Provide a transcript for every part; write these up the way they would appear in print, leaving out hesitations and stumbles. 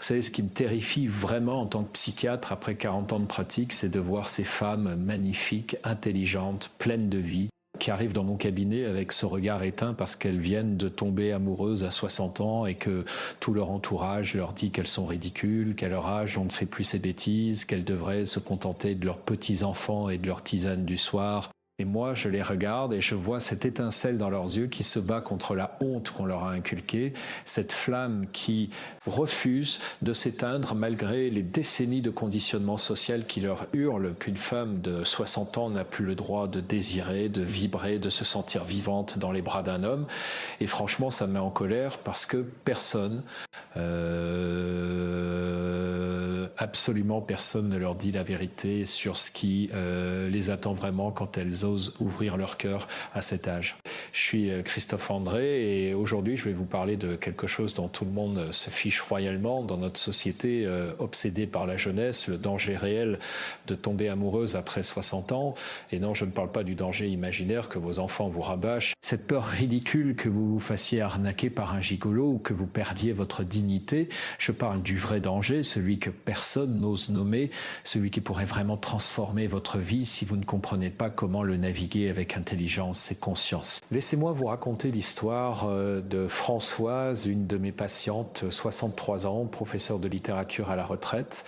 savez, ce qui me terrifie vraiment en tant que psychiatre, après 40 ans de pratique, c'est de voir ces femmes magnifiques, intelligentes, pleines de vie, qui arrivent dans mon cabinet avec ce regard éteint parce qu'elles viennent de tomber amoureuses à 60 ans et que tout leur entourage leur dit qu'elles sont ridicules, qu'à leur âge on ne fait plus ces bêtises, qu'elles devraient se contenter de leurs petits-enfants et de leur tisane du soir. Et moi, je les regarde et je vois cette étincelle dans leurs yeux qui se bat contre la honte qu'on leur a inculquée, cette flamme qui refuse de s'éteindre malgré les décennies de conditionnement social qui leur hurlent qu'une femme de 60 ans n'a plus le droit de désirer, de vibrer, de se sentir vivante dans les bras d'un homme. Et franchement, ça me met en colère parce que personne, absolument personne ne leur dit la vérité sur ce qui les attend vraiment quand elles osent ouvrir leur cœur à cet âge. Je suis Christophe André et aujourd'hui je vais vous parler de quelque chose dont tout le monde se fiche royalement dans notre société obsédée par la jeunesse, le danger réel de tomber amoureuse après 60 ans. Et non, je ne parle pas du danger imaginaire que vos enfants vous rabâchent. Cette peur ridicule que vous vous fassiez arnaquer par un gigolo ou que vous perdiez votre dignité. Je parle du vrai danger, celui que personne n'ose nommer, celui qui pourrait vraiment transformer votre vie si vous ne comprenez pas comment le naviguer avec intelligence et conscience. Laissez-moi vous raconter l'histoire de Françoise, une de mes patientes, 63 ans, professeure de littérature à la retraite,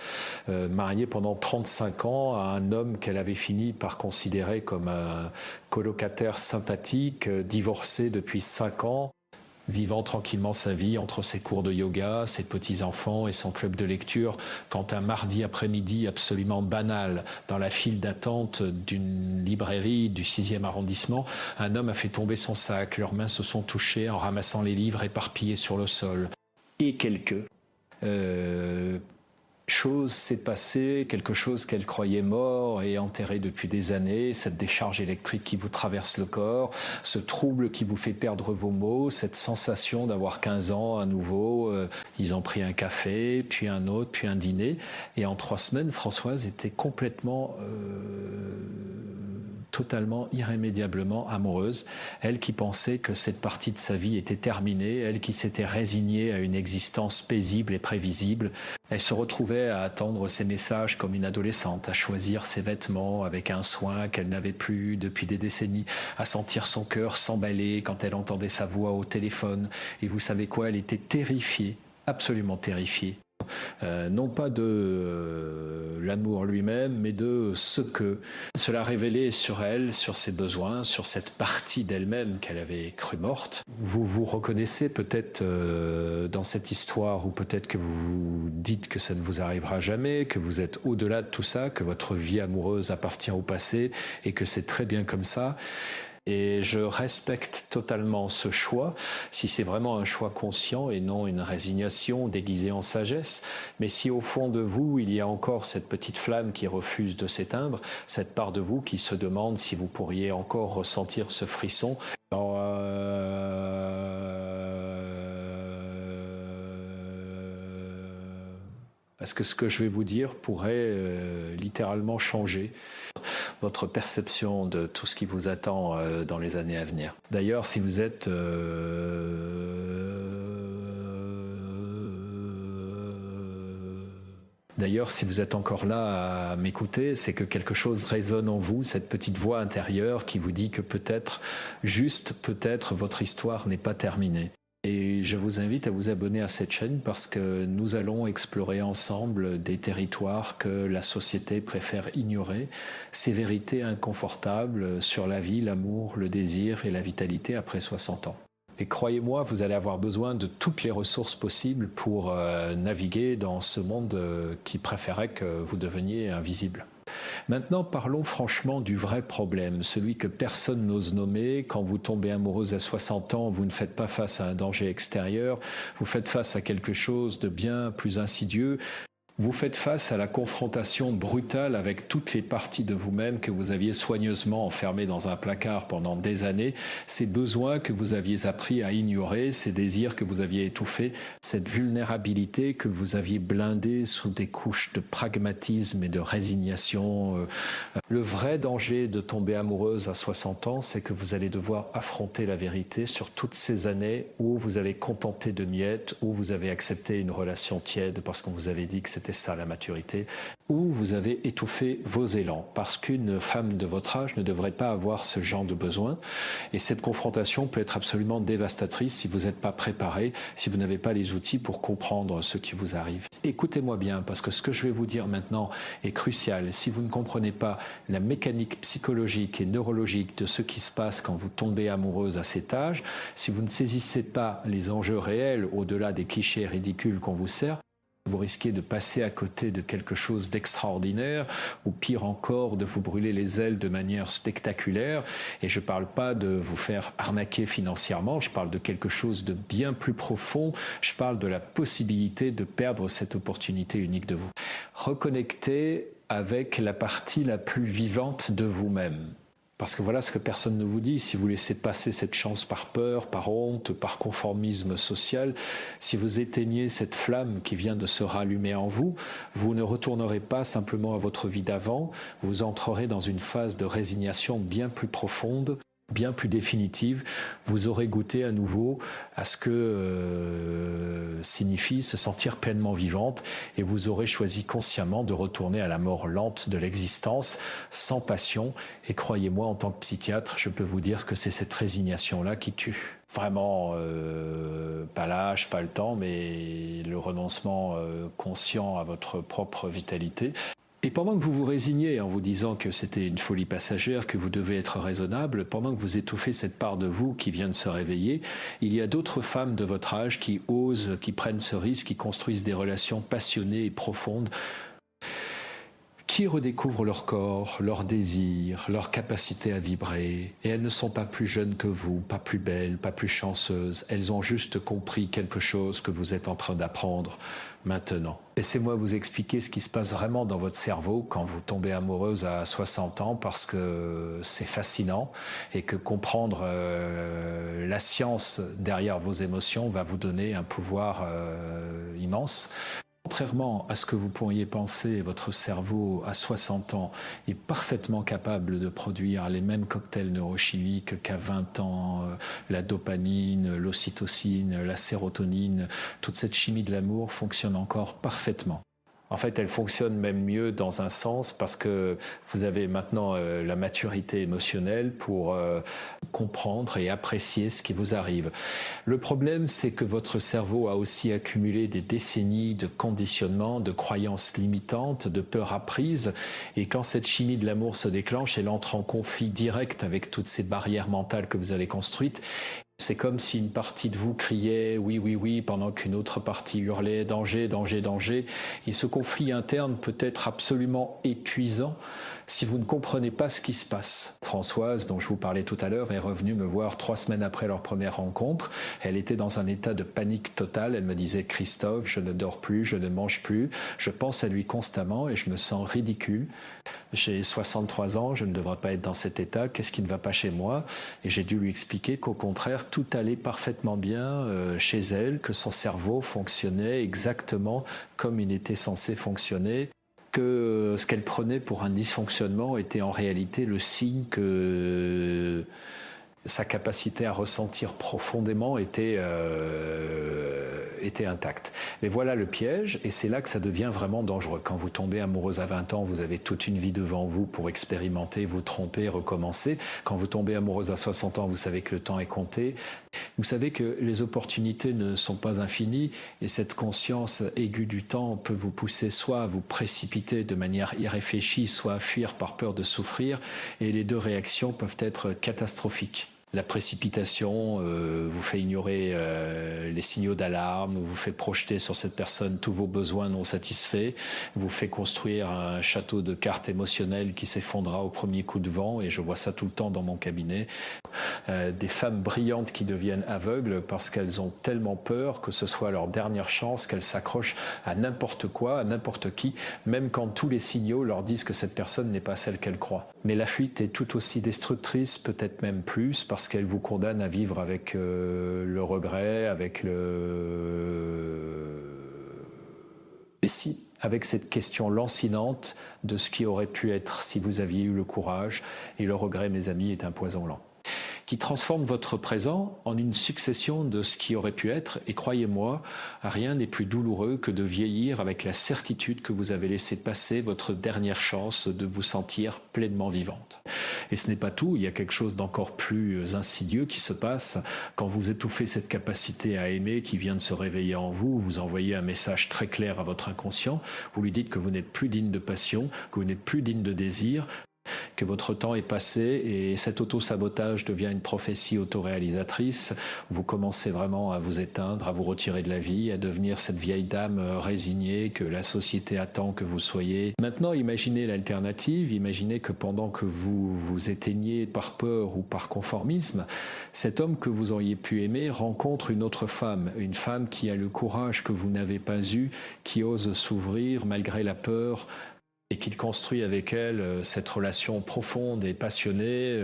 mariée pendant 35 ans à un homme qu'elle avait fini par considérer comme un colocataire sympathique, divorcé depuis 5 ans. Vivant tranquillement sa vie entre ses cours de yoga, ses petits-enfants et son club de lecture, quand un mardi après-midi absolument banal, dans la file d'attente d'une librairie du 6e arrondissement, un homme a fait tomber son sac, leurs mains se sont touchées en ramassant les livres éparpillés sur le sol. Et chose s'est passée, quelque chose qu'elle croyait mort et enterré depuis des années, cette décharge électrique qui vous traverse le corps, ce trouble qui vous fait perdre vos mots, cette sensation d'avoir 15 ans à nouveau. Ils ont pris un café, puis un autre, puis un dîner. Et en 3 semaines, Françoise était complètement, totalement, irrémédiablement amoureuse. Elle qui pensait que cette partie de sa vie était terminée, elle qui s'était résignée à une existence paisible et prévisible. Elle se retrouvait à attendre ses messages comme une adolescente, à choisir ses vêtements avec un soin qu'elle n'avait plus depuis des décennies, à sentir son cœur s'emballer quand elle entendait sa voix au téléphone. Et vous savez quoi, elle était terrifiée, absolument terrifiée. Non pas de l'amour lui-même, mais de ce que cela révélait sur elle, sur ses besoins, sur cette partie d'elle-même qu'elle avait cru morte. Vous vous reconnaissez peut-être dans cette histoire, ou peut-être que vous vous dites que ça ne vous arrivera jamais, que vous êtes au-delà de tout ça, que votre vie amoureuse appartient au passé et que c'est très bien comme ça. Et je respecte totalement ce choix, si c'est vraiment un choix conscient et non une résignation déguisée en sagesse. Mais si au fond de vous, il y a encore cette petite flamme qui refuse de s'éteindre, cette part de vous qui se demande si vous pourriez encore ressentir ce frisson, parce que ce que je vais vous dire pourrait littéralement changer votre perception de tout ce qui vous attend dans les années à venir. D'ailleurs, si vous êtes encore là à m'écouter, c'est que quelque chose résonne en vous, cette petite voix intérieure qui vous dit que peut-être, juste peut-être, votre histoire n'est pas terminée. Et je vous invite à vous abonner à cette chaîne parce que nous allons explorer ensemble des territoires que la société préfère ignorer, ces vérités inconfortables sur la vie, l'amour, le désir et la vitalité après 60 ans. Et croyez-moi, vous allez avoir besoin de toutes les ressources possibles pour naviguer dans ce monde qui préférait que vous deveniez invisible. Maintenant, parlons franchement du vrai problème, celui que personne n'ose nommer. Quand vous tombez amoureuse à 60 ans, vous ne faites pas face à un danger extérieur, vous faites face à quelque chose de bien plus insidieux. Vous faites face à la confrontation brutale avec toutes les parties de vous-même que vous aviez soigneusement enfermées dans un placard pendant des années, ces besoins que vous aviez appris à ignorer, ces désirs que vous aviez étouffés, cette vulnérabilité que vous aviez blindée sous des couches de pragmatisme et de résignation. Le vrai danger de tomber amoureuse à 60 ans, c'est que vous allez devoir affronter la vérité sur toutes ces années où vous avez contenté de miettes, où vous avez accepté une relation tiède parce qu'on vous avait dit que c'était ça la maturité, où vous avez étouffé vos élans, parce qu'une femme de votre âge ne devrait pas avoir ce genre de besoin. Et cette confrontation peut être absolument dévastatrice si vous n'êtes pas préparé, si vous n'avez pas les outils pour comprendre ce qui vous arrive. Écoutez-moi bien, parce que ce que je vais vous dire maintenant est crucial. Si vous ne comprenez pas la mécanique psychologique et neurologique de ce qui se passe quand vous tombez amoureuse à cet âge, si vous ne saisissez pas les enjeux réels au-delà des clichés ridicules qu'on vous sert, vous risquez de passer à côté de quelque chose d'extraordinaire, ou pire encore, de vous brûler les ailes de manière spectaculaire. Et je ne parle pas de vous faire arnaquer financièrement, je parle de quelque chose de bien plus profond, je parle de la possibilité de perdre cette opportunité unique de vous. Reconnectez avec la partie la plus vivante de vous-même. Parce que voilà ce que personne ne vous dit, si vous laissez passer cette chance par peur, par honte, par conformisme social, si vous éteignez cette flamme qui vient de se rallumer en vous, vous ne retournerez pas simplement à votre vie d'avant, vous entrerez dans une phase de résignation bien plus profonde, bien plus définitive. Vous aurez goûté à nouveau à ce que signifie se sentir pleinement vivante, et vous aurez choisi consciemment de retourner à la mort lente de l'existence, sans passion. Et croyez-moi, en tant que psychiatre, je peux vous dire que c'est cette résignation-là qui tue. Vraiment, pas l'âge, pas le temps, mais le renoncement conscient à votre propre vitalité. Et pendant que vous vous résignez en vous disant que c'était une folie passagère, que vous devez être raisonnable, pendant que vous étouffez cette part de vous qui vient de se réveiller, il y a d'autres femmes de votre âge qui osent, qui prennent ce risque, qui construisent des relations passionnées et profondes, qui redécouvrent leur corps, leurs désirs, leur capacité à vibrer. Et elles ne sont pas plus jeunes que vous, pas plus belles, pas plus chanceuses. Elles ont juste compris quelque chose que vous êtes en train d'apprendre maintenant. Laissez-moi vous expliquer ce qui se passe vraiment dans votre cerveau quand vous tombez amoureuse à 60 ans, parce que c'est fascinant et que comprendre la science derrière vos émotions va vous donner un pouvoir immense. Contrairement à ce que vous pourriez penser, votre cerveau à 60 ans est parfaitement capable de produire les mêmes cocktails neurochimiques qu'à 20 ans. La dopamine, l'ocytocine, la sérotonine, toute cette chimie de l'amour fonctionne encore parfaitement. En fait, elle fonctionne même mieux dans un sens parce que vous avez maintenant la maturité émotionnelle pour comprendre et apprécier ce qui vous arrive. Le problème, c'est que votre cerveau a aussi accumulé des décennies de conditionnement, de croyances limitantes, de peurs apprises. Et quand cette chimie de l'amour se déclenche, elle entre en conflit direct avec toutes ces barrières mentales que vous avez construites. C'est comme si une partie de vous criait « oui, oui, oui » pendant qu'une autre partie hurlait « danger, danger, danger ». Et ce conflit interne peut être absolument épuisant si vous ne comprenez pas ce qui se passe. Françoise, dont je vous parlais tout à l'heure, est revenue me voir 3 semaines après leur première rencontre. Elle était dans un état de panique totale. Elle me disait « Christophe, je ne dors plus, je ne mange plus, je pense à lui constamment et je me sens ridicule. J'ai 63 ans, je ne devrais pas être dans cet état, qu'est-ce qui ne va pas chez moi ?» Et j'ai dû lui expliquer qu'au contraire, tout allait parfaitement bien chez elle, que son cerveau fonctionnait exactement comme il était censé fonctionner, que ce qu'elle prenait pour un dysfonctionnement était en réalité le signe que sa capacité à ressentir profondément était intacte. Mais voilà le piège, et c'est là que ça devient vraiment dangereux. Quand vous tombez amoureuse à 20 ans, vous avez toute une vie devant vous pour expérimenter, vous tromper, recommencer. Quand vous tombez amoureuse à 60 ans, vous savez que le temps est compté. Vous savez que les opportunités ne sont pas infinies, et cette conscience aiguë du temps peut vous pousser soit à vous précipiter de manière irréfléchie, soit à fuir par peur de souffrir, et les deux réactions peuvent être catastrophiques. La précipitation vous fait ignorer les signaux d'alarme, vous fait projeter sur cette personne tous vos besoins non satisfaits, vous fait construire un château de cartes émotionnelles qui s'effondrera au premier coup de vent, et je vois ça tout le temps dans mon cabinet. Des femmes brillantes qui deviennent aveugles parce qu'elles ont tellement peur que ce soit leur dernière chance, qu'elles s'accrochent à n'importe quoi, à n'importe qui, même quand tous les signaux leur disent que cette personne n'est pas celle qu'elles croient. Mais la fuite est tout aussi destructrice, peut-être même plus, parce qu'elle vous condamne à vivre avec le regret, avec Et si, avec cette question lancinante de ce qui aurait pu être si vous aviez eu le courage, et le regret, mes amis, est un poison lent, qui transforme votre présent en une succession de ce qui aurait pu être, et croyez-moi, rien n'est plus douloureux que de vieillir avec la certitude que vous avez laissé passer votre dernière chance de vous sentir pleinement vivante. Et ce n'est pas tout, il y a quelque chose d'encore plus insidieux qui se passe quand vous étouffez cette capacité à aimer qui vient de se réveiller en vous, vous envoyez un message très clair à votre inconscient, vous lui dites que vous n'êtes plus digne de passion, que vous n'êtes plus digne de désir, que votre temps est passé, et cet auto-sabotage devient une prophétie autoréalisatrice. Vous commencez vraiment à vous éteindre, à vous retirer de la vie, à devenir cette vieille dame résignée que la société attend que vous soyez. Maintenant, imaginez l'alternative, imaginez que pendant que vous vous éteignez par peur ou par conformisme, cet homme que vous auriez pu aimer rencontre une autre femme, une femme qui a le courage que vous n'avez pas eu, qui ose s'ouvrir malgré la peur, et qu'il construit avec elle cette relation profonde et passionnée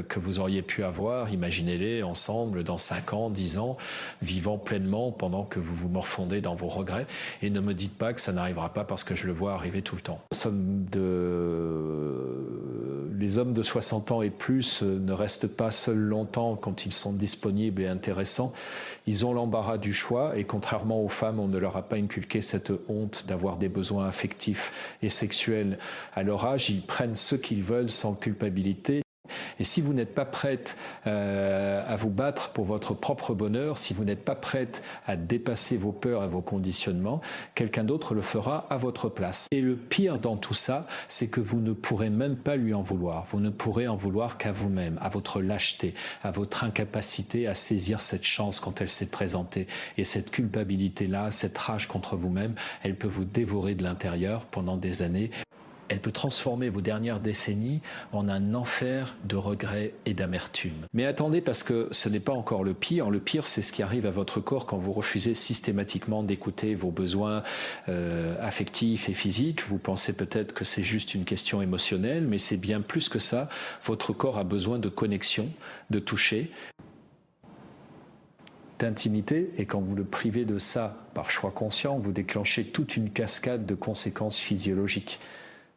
que vous auriez pu avoir, imaginez-les ensemble dans 5 ans, 10 ans, vivant pleinement pendant que vous vous morfondez dans vos regrets. Et ne me dites pas que ça n'arrivera pas parce que je le vois arriver tout le temps. Les hommes de 60 ans et plus ne restent pas seuls longtemps quand ils sont disponibles et intéressants. Ils ont l'embarras du choix, et contrairement aux femmes, on ne leur a pas inculqué cette honte d'avoir des besoins affectifs et sexuels à leur âge. Ils prennent ce qu'ils veulent sans culpabilité. Et si vous n'êtes pas prête à vous battre pour votre propre bonheur, si vous n'êtes pas prête à dépasser vos peurs et vos conditionnements, quelqu'un d'autre le fera à votre place. Et le pire dans tout ça, c'est que vous ne pourrez même pas lui en vouloir. Vous ne pourrez en vouloir qu'à vous-même, à votre lâcheté, à votre incapacité à saisir cette chance quand elle s'est présentée. Et cette culpabilité-là, cette rage contre vous-même, elle peut vous dévorer de l'intérieur pendant des années. Elle peut transformer vos dernières décennies en un enfer de regrets et d'amertume. Mais attendez, parce que ce n'est pas encore le pire. Le pire, c'est ce qui arrive à votre corps quand vous refusez systématiquement d'écouter vos besoins affectifs et physiques. Vous pensez peut-être que c'est juste une question émotionnelle, mais c'est bien plus que ça. Votre corps a besoin de connexion, de toucher, d'intimité, et quand vous le privez de ça par choix conscient, vous déclenchez toute une cascade de conséquences physiologiques.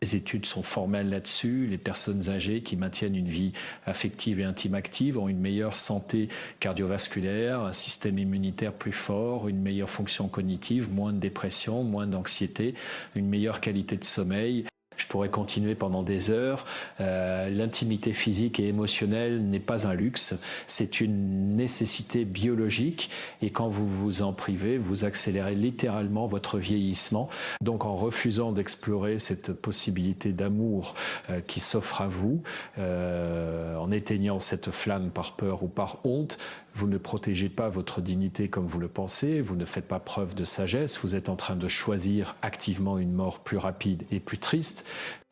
Les études sont formelles là-dessus. Les personnes âgées qui maintiennent une vie affective et intime active ont une meilleure santé cardiovasculaire, un système immunitaire plus fort, une meilleure fonction cognitive, moins de dépression, moins d'anxiété, une meilleure qualité de sommeil. Je pourrais continuer pendant des heures. L'intimité physique et émotionnelle n'est pas un luxe, c'est une nécessité biologique, et quand vous vous en privez, vous accélérez littéralement votre vieillissement. Donc en refusant d'explorer cette possibilité d'amour qui s'offre à vous, en éteignant cette flamme par peur ou par honte, vous ne protégez pas votre dignité comme vous le pensez, vous ne faites pas preuve de sagesse, vous êtes en train de choisir activement une mort plus rapide et plus triste.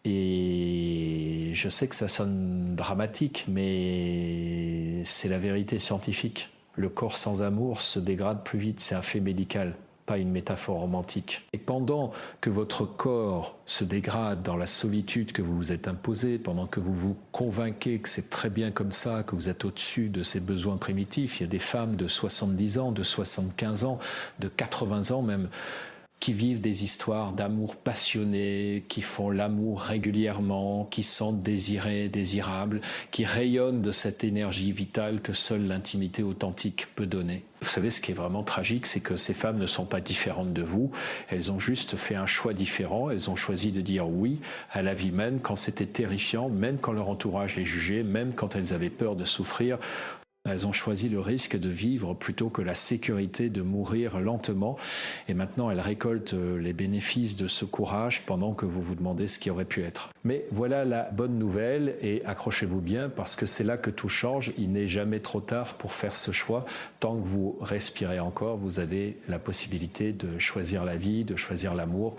Et je sais que ça sonne dramatique, mais c'est la vérité scientifique. Le corps sans amour se dégrade plus vite, c'est un fait médical, pas une métaphore romantique. Et pendant que votre corps se dégrade dans la solitude que vous vous êtes imposée, pendant que vous vous convainquez que c'est très bien comme ça, que vous êtes au-dessus de ces besoins primitifs, il y a des femmes de 70 ans, de 75 ans, de 80 ans même, qui vivent des histoires d'amour passionné, qui font l'amour régulièrement, qui sentent désirés, désirables, qui rayonnent de cette énergie vitale que seule l'intimité authentique peut donner. Vous savez, ce qui est vraiment tragique, c'est que ces femmes ne sont pas différentes de vous, elles ont juste fait un choix différent, elles ont choisi de dire oui à la vie même quand c'était terrifiant, même quand leur entourage les jugeait, même quand elles avaient peur de souffrir. Elles ont choisi le risque de vivre plutôt que la sécurité de mourir lentement. Et maintenant, elles récoltent les bénéfices de ce courage pendant que vous vous demandez ce qui aurait pu être. Mais voilà la bonne nouvelle, et accrochez-vous bien parce que c'est là que tout change. Il n'est jamais trop tard pour faire ce choix. Tant que vous respirez encore, vous avez la possibilité de choisir la vie, de choisir l'amour.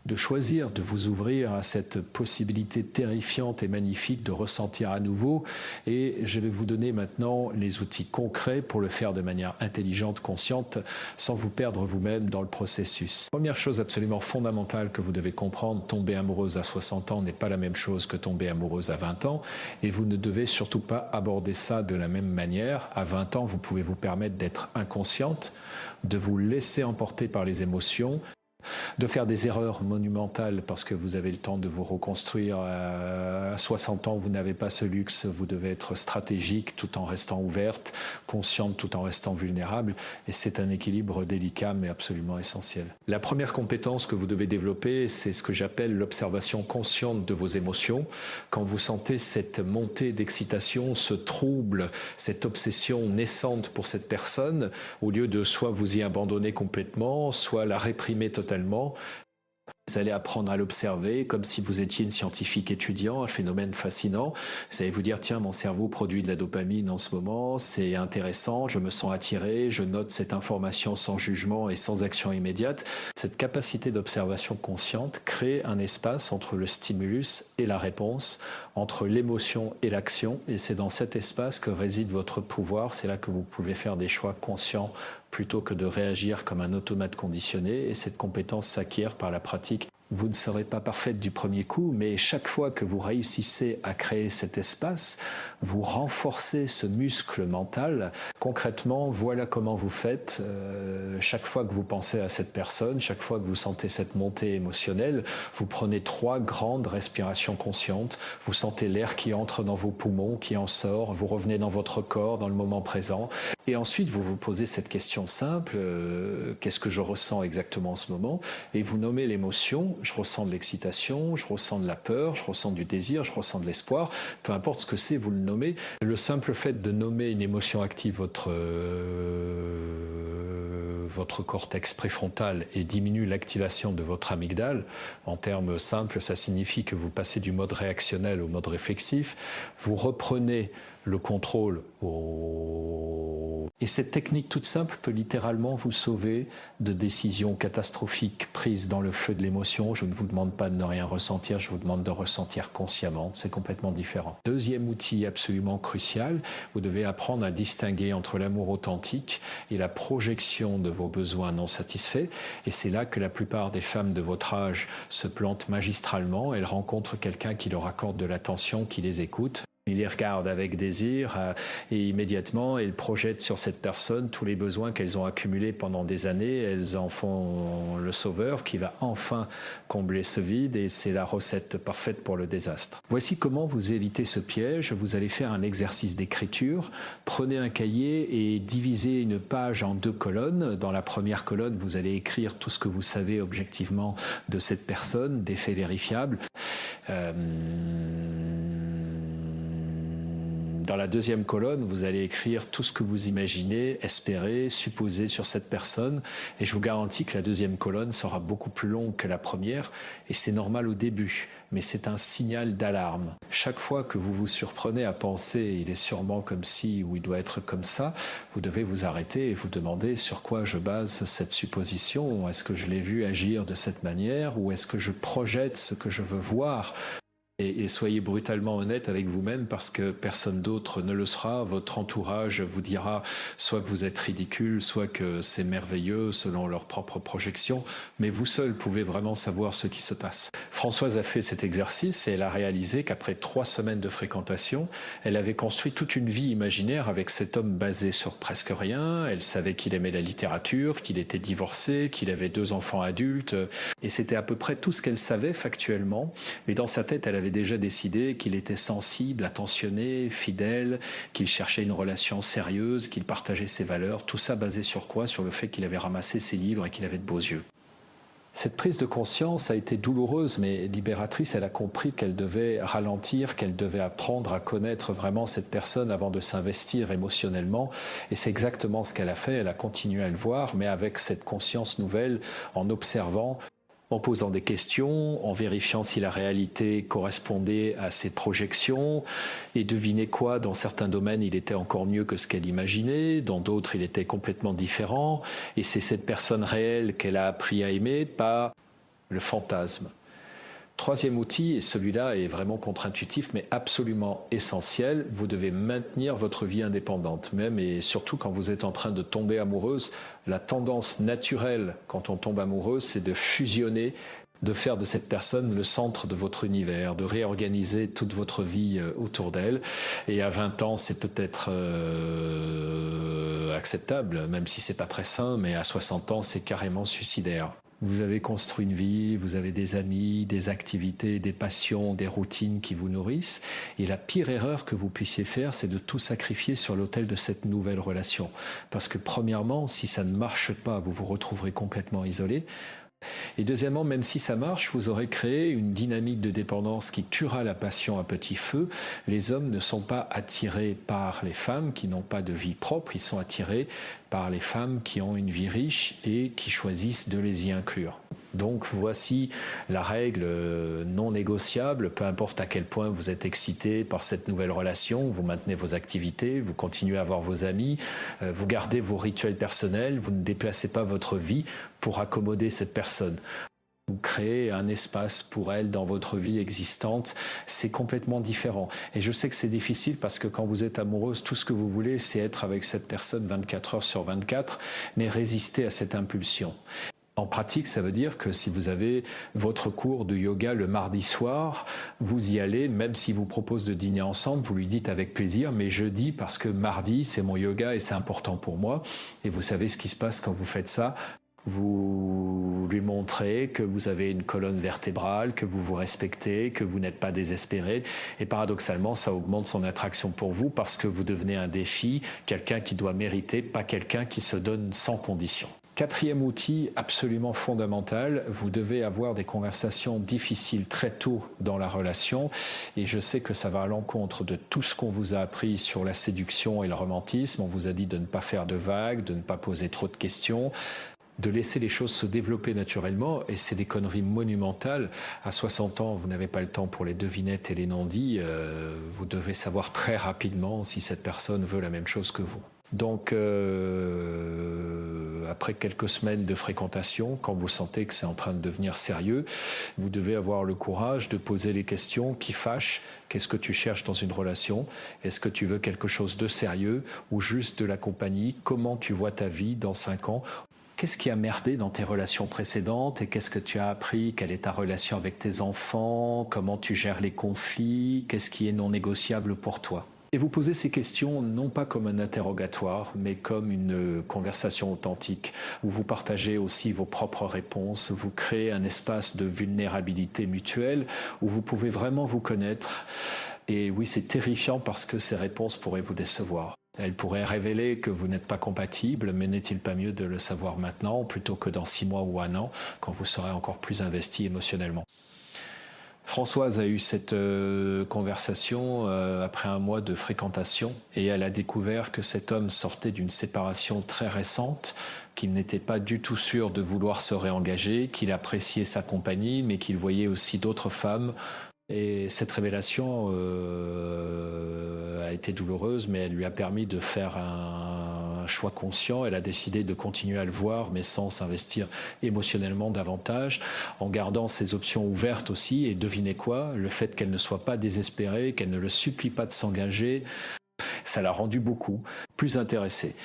de choisir, de vous ouvrir à cette possibilité terrifiante et magnifique de ressentir à nouveau. Et je vais vous donner maintenant les outils concrets pour le faire de manière intelligente, consciente, sans vous perdre vous-même dans le processus. Première chose absolument fondamentale que vous devez comprendre, tomber amoureuse à 60 ans n'est pas la même chose que tomber amoureuse à 20 ans. Et vous ne devez surtout pas aborder ça de la même manière. À 20 ans, vous pouvez vous permettre d'être inconsciente, de vous laisser emporter par les émotions, de faire des erreurs monumentales parce que vous avez le temps de vous reconstruire. À 60 ans, vous n'avez pas ce luxe, vous devez être stratégique tout en restant ouverte, consciente tout en restant vulnérable, et c'est un équilibre délicat mais absolument essentiel. La première compétence que vous devez développer, c'est ce que j'appelle l'observation consciente de vos émotions. Quand vous sentez cette montée d'excitation, ce trouble, cette obsession naissante pour cette personne, au lieu de soit vous y abandonner complètement, soit la réprimer totalement, vous allez apprendre à l'observer comme si vous étiez une scientifique étudiant, un phénomène fascinant. Vous allez vous dire, tiens, mon cerveau produit de la dopamine en ce moment, c'est intéressant, je me sens attiré, je note cette information sans jugement et sans action immédiate. Cette capacité d'observation consciente crée un espace entre le stimulus et la réponse, entre l'émotion et l'action, et c'est dans cet espace que réside votre pouvoir. C'est là que vous pouvez faire des choix conscients plutôt que de réagir comme un automate conditionné, et cette compétence s'acquiert par la pratique. Vous ne serez pas parfaite du premier coup, mais chaque fois que vous réussissez à créer cet espace, vous renforcez ce muscle mental. Concrètement, voilà comment vous faites. Chaque fois que vous pensez à cette personne, chaque fois que vous sentez cette montée émotionnelle, vous prenez 3 grandes respirations conscientes. Vous sentez l'air qui entre dans vos poumons, qui en sort. Vous revenez dans votre corps, dans le moment présent. Et ensuite, vous vous posez cette question simple, qu'est-ce que je ressens exactement en ce moment? Et vous nommez l'émotion. Je ressens de l'excitation, je ressens de la peur, je ressens du désir, je ressens de l'espoir. Peu importe ce que c'est, vous le nommez. Le simple fait de nommer une émotion active votre cortex préfrontal et diminue l'activation de votre amygdale. En termes simples, ça signifie que vous passez du mode réactionnel au mode réflexif. Vous reprenez le contrôle Et cette technique toute simple peut littéralement vous sauver de décisions catastrophiques prises dans le feu de l'émotion. Je ne vous demande pas de ne rien ressentir, je vous demande de ressentir consciemment. C'est complètement différent. Deuxième outil absolument crucial, vous devez apprendre à distinguer entre l'amour authentique et la projection de vos besoins non satisfaits. Et c'est là que la plupart des femmes de votre âge se plantent magistralement. Elles rencontrent quelqu'un qui leur accorde de l'attention, qui les écoute. Ils les regardent avec désir et immédiatement, elles projettent sur cette personne tous les besoins qu'elles ont accumulés pendant des années. Elles en font le sauveur qui va enfin combler ce vide et c'est la recette parfaite pour le désastre. Voici comment vous évitez ce piège. Vous allez faire un exercice d'écriture. Prenez un cahier et divisez une page en 2 colonnes. Dans la première colonne, vous allez écrire tout ce que vous savez objectivement de cette personne, des faits vérifiables. Dans la deuxième colonne, vous allez écrire tout ce que vous imaginez, espérez, supposez sur cette personne. Et je vous garantis que la deuxième colonne sera beaucoup plus longue que la première. Et c'est normal au début, mais c'est un signal d'alarme. Chaque fois que vous vous surprenez à penser « il est sûrement comme ci » ou « il doit être comme ça », vous devez vous arrêter et vous demander sur quoi je base cette supposition. Est-ce que je l'ai vu agir de cette manière ou est-ce que je projette ce que je veux voir ? Et soyez brutalement honnête avec vous-même parce que personne d'autre ne le sera. Votre entourage vous dira soit que vous êtes ridicule, soit que c'est merveilleux selon leur propre projection. Mais vous seul pouvez vraiment savoir ce qui se passe. Françoise a fait cet exercice et elle a réalisé qu'après 3 semaines de fréquentation, elle avait construit toute une vie imaginaire avec cet homme basé sur presque rien. Elle savait qu'il aimait la littérature, qu'il était divorcé, qu'il avait 2 enfants adultes. Et c'était à peu près tout ce qu'elle savait factuellement. Mais dans sa tête, elle avait déjà décidé qu'il était sensible, attentionné, fidèle, qu'il cherchait une relation sérieuse, qu'il partageait ses valeurs. Tout ça basé sur quoi? Sur le fait qu'il avait ramassé ses livres et qu'il avait de beaux yeux. Cette prise de conscience a été douloureuse mais libératrice. Elle a compris qu'elle devait ralentir, qu'elle devait apprendre à connaître vraiment cette personne avant de s'investir émotionnellement. Et c'est exactement ce qu'elle a fait. Elle a continué à le voir, mais avec cette conscience nouvelle, en observant, en posant des questions, en vérifiant si la réalité correspondait à ses projections. Et devinez quoi, dans certains domaines, il était encore mieux que ce qu'elle imaginait, dans d'autres, il était complètement différent. Et c'est cette personne réelle qu'elle a appris à aimer, pas le fantasme. Troisième outil, et celui-là est vraiment contre-intuitif, mais absolument essentiel, vous devez maintenir votre vie indépendante. Même et surtout quand vous êtes en train de tomber amoureuse, la tendance naturelle quand on tombe amoureuse, c'est de fusionner, de faire de cette personne le centre de votre univers, de réorganiser toute votre vie autour d'elle. Et à 20 ans, c'est peut-être acceptable, même si c'est pas très sain, mais à 60 ans, c'est carrément suicidaire. Vous avez construit une vie, vous avez des amis, des activités, des passions, des routines qui vous nourrissent. Et la pire erreur que vous puissiez faire, c'est de tout sacrifier sur l'autel de cette nouvelle relation. Parce que premièrement, si ça ne marche pas, vous vous retrouverez complètement isolé. Et deuxièmement, même si ça marche, vous aurez créé une dynamique de dépendance qui tuera la passion à petit feu. Les hommes ne sont pas attirés par les femmes qui n'ont pas de vie propre, ils sont attirés par les femmes qui ont une vie riche et qui choisissent de les y inclure. Donc voici la règle non négociable, peu importe à quel point vous êtes excité par cette nouvelle relation, vous maintenez vos activités, vous continuez à avoir vos amis, vous gardez vos rituels personnels, vous ne déplacez pas votre vie pour accommoder cette personne. Vous créez un espace pour elle dans votre vie existante, c'est complètement différent. Et je sais que c'est difficile parce que quand vous êtes amoureuse, tout ce que vous voulez, c'est être avec cette personne 24 heures sur 24, mais résister à cette impulsion. En pratique, ça veut dire que si vous avez votre cours de yoga le mardi soir, vous y allez, même s'il vous propose de dîner ensemble, vous lui dites avec plaisir, mais jeudi, parce que mardi, c'est mon yoga et c'est important pour moi. Et vous savez ce qui se passe quand vous faites ça. Vous lui montrez que vous avez une colonne vertébrale, que vous vous respectez, que vous n'êtes pas désespéré. Et paradoxalement, ça augmente son attraction pour vous parce que vous devenez un défi, quelqu'un qui doit mériter, pas quelqu'un qui se donne sans condition. Quatrième outil absolument fondamental, vous devez avoir des conversations difficiles très tôt dans la relation et je sais que ça va à l'encontre de tout ce qu'on vous a appris sur la séduction et le romantisme. On vous a dit de ne pas faire de vagues, de ne pas poser trop de questions, de laisser les choses se développer naturellement et c'est des conneries monumentales. À 60 ans, vous n'avez pas le temps pour les devinettes et les non-dits. Vous devez savoir très rapidement si cette personne veut la même chose que vous. Donc, après quelques semaines de fréquentation, quand vous sentez que c'est en train de devenir sérieux, vous devez avoir le courage de poser les questions qui fâchent. Qu'est-ce que tu cherches dans une relation? Est-ce que tu veux quelque chose de sérieux ou juste de la compagnie? Comment tu vois ta vie dans 5 ans? Qu'est-ce qui a merdé dans tes relations précédentes et qu'est-ce que tu as appris? Quelle est ta relation avec tes enfants? Comment tu gères les conflits? Qu'est-ce qui est non négociable pour toi? Et vous posez ces questions non pas comme un interrogatoire, mais comme une conversation authentique, où vous partagez aussi vos propres réponses, vous créez un espace de vulnérabilité mutuelle, où vous pouvez vraiment vous connaître. Et oui, c'est terrifiant parce que ces réponses pourraient vous décevoir. Elles pourraient révéler que vous n'êtes pas compatibles, mais n'est-il pas mieux de le savoir maintenant, plutôt que dans 6 mois ou 1 an, quand vous serez encore plus investi émotionnellement? Françoise a eu cette conversation après 1 mois de fréquentation et elle a découvert que cet homme sortait d'une séparation très récente, qu'il n'était pas du tout sûr de vouloir se réengager, qu'il appréciait sa compagnie mais qu'il voyait aussi d'autres femmes. Et cette révélation a été douloureuse, mais elle lui a permis de faire un choix conscient. Elle a décidé de continuer à le voir, mais sans s'investir émotionnellement davantage, en gardant ses options ouvertes aussi. Et devinez quoi? Le fait qu'elle ne soit pas désespérée, qu'elle ne le supplie pas de s'engager, ça l'a rendu beaucoup plus intéressée.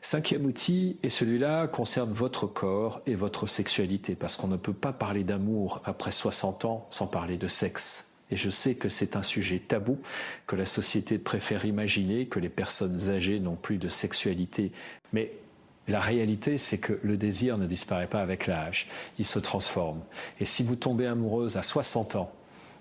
5e outil, et celui-là concerne votre corps et votre sexualité, parce qu'on ne peut pas parler d'amour après 60 ans sans parler de sexe. Et je sais que c'est un sujet tabou, que la société préfère imaginer que les personnes âgées n'ont plus de sexualité. Mais la réalité, c'est que le désir ne disparaît pas avec l'âge, il se transforme. Et si vous tombez amoureuse à 60 ans,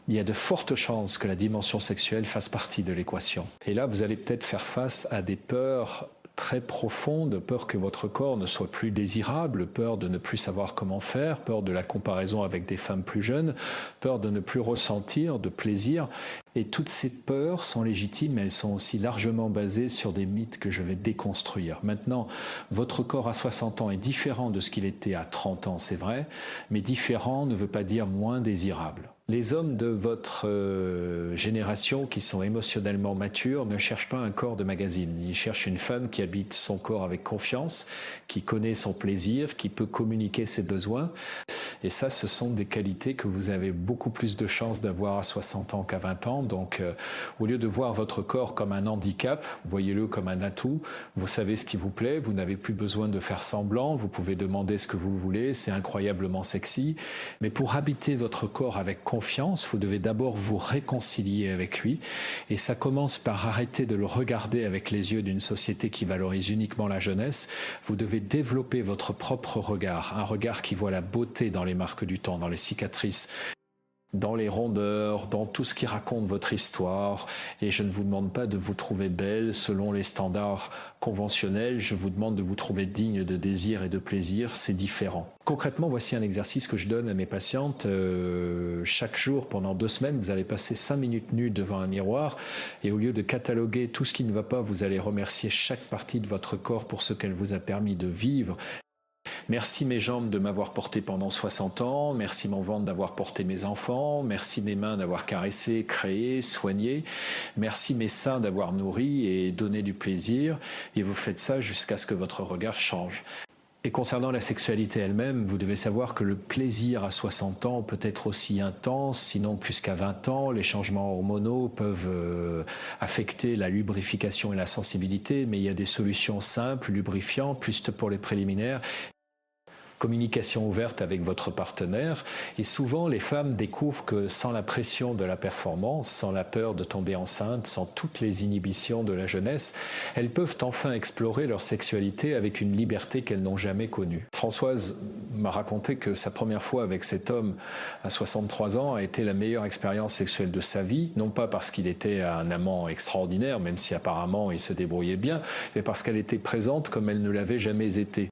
il y a de fortes chances que la dimension sexuelle fasse partie de l'équation. Et là, vous allez peut-être faire face à des peurs très profonde, peur que votre corps ne soit plus désirable, peur de ne plus savoir comment faire, peur de la comparaison avec des femmes plus jeunes, peur de ne plus ressentir de plaisir. Et toutes ces peurs sont légitimes, mais elles sont aussi largement basées sur des mythes que je vais déconstruire. Maintenant, votre corps à 60 ans est différent de ce qu'il était à 30 ans, c'est vrai, mais différent ne veut pas dire moins désirable. Les hommes de votre génération qui sont émotionnellement matures ne cherchent pas un corps de magazine. Ils cherchent une femme qui habite son corps avec confiance, qui connaît son plaisir, qui peut communiquer ses besoins. Et ça, ce sont des qualités que vous avez beaucoup plus de chances d'avoir à 60 ans qu'à 20 ans. Donc, au lieu de voir votre corps comme un handicap, voyez-le comme un atout. Vous savez ce qui vous plaît, vous n'avez plus besoin de faire semblant, vous pouvez demander ce que vous voulez, c'est incroyablement sexy. Mais pour habiter votre corps avec confiance, vous devez d'abord vous réconcilier avec lui. Et ça commence par arrêter de le regarder avec les yeux d'une société qui valorise uniquement la jeunesse. Vous devez développer votre propre regard, un regard qui voit la beauté dans les marques du temps, dans les cicatrices, dans les rondeurs, dans tout ce qui raconte votre histoire. Et je ne vous demande pas de vous trouver belle selon les standards conventionnels, je vous demande de vous trouver digne de désir et de plaisir, c'est différent. Concrètement, voici un exercice que je donne à mes patientes. Chaque jour, pendant 2 semaines, vous allez passer 5 minutes nues devant un miroir et au lieu de cataloguer tout ce qui ne va pas, vous allez remercier chaque partie de votre corps pour ce qu'elle vous a permis de vivre. Merci mes jambes de m'avoir porté pendant 60 ans, merci mon ventre d'avoir porté mes enfants, merci mes mains d'avoir caressé, créé, soigné, merci mes seins d'avoir nourri et donné du plaisir. Et vous faites ça jusqu'à ce que votre regard change. Et concernant la sexualité elle-même, vous devez savoir que le plaisir à 60 ans peut être aussi intense, sinon plus qu'à 20 ans. Les changements hormonaux peuvent affecter la lubrification et la sensibilité, mais il y a des solutions simples, lubrifiantes, plus pour les préliminaires. Communication ouverte avec votre partenaire. Et souvent, les femmes découvrent que sans la pression de la performance, sans la peur de tomber enceinte, sans toutes les inhibitions de la jeunesse, elles peuvent enfin explorer leur sexualité avec une liberté qu'elles n'ont jamais connue. Françoise m'a raconté que sa première fois avec cet homme à 63 ans a été la meilleure expérience sexuelle de sa vie, non pas parce qu'il était un amant extraordinaire, même si apparemment il se débrouillait bien, mais parce qu'elle était présente comme elle ne l'avait jamais été.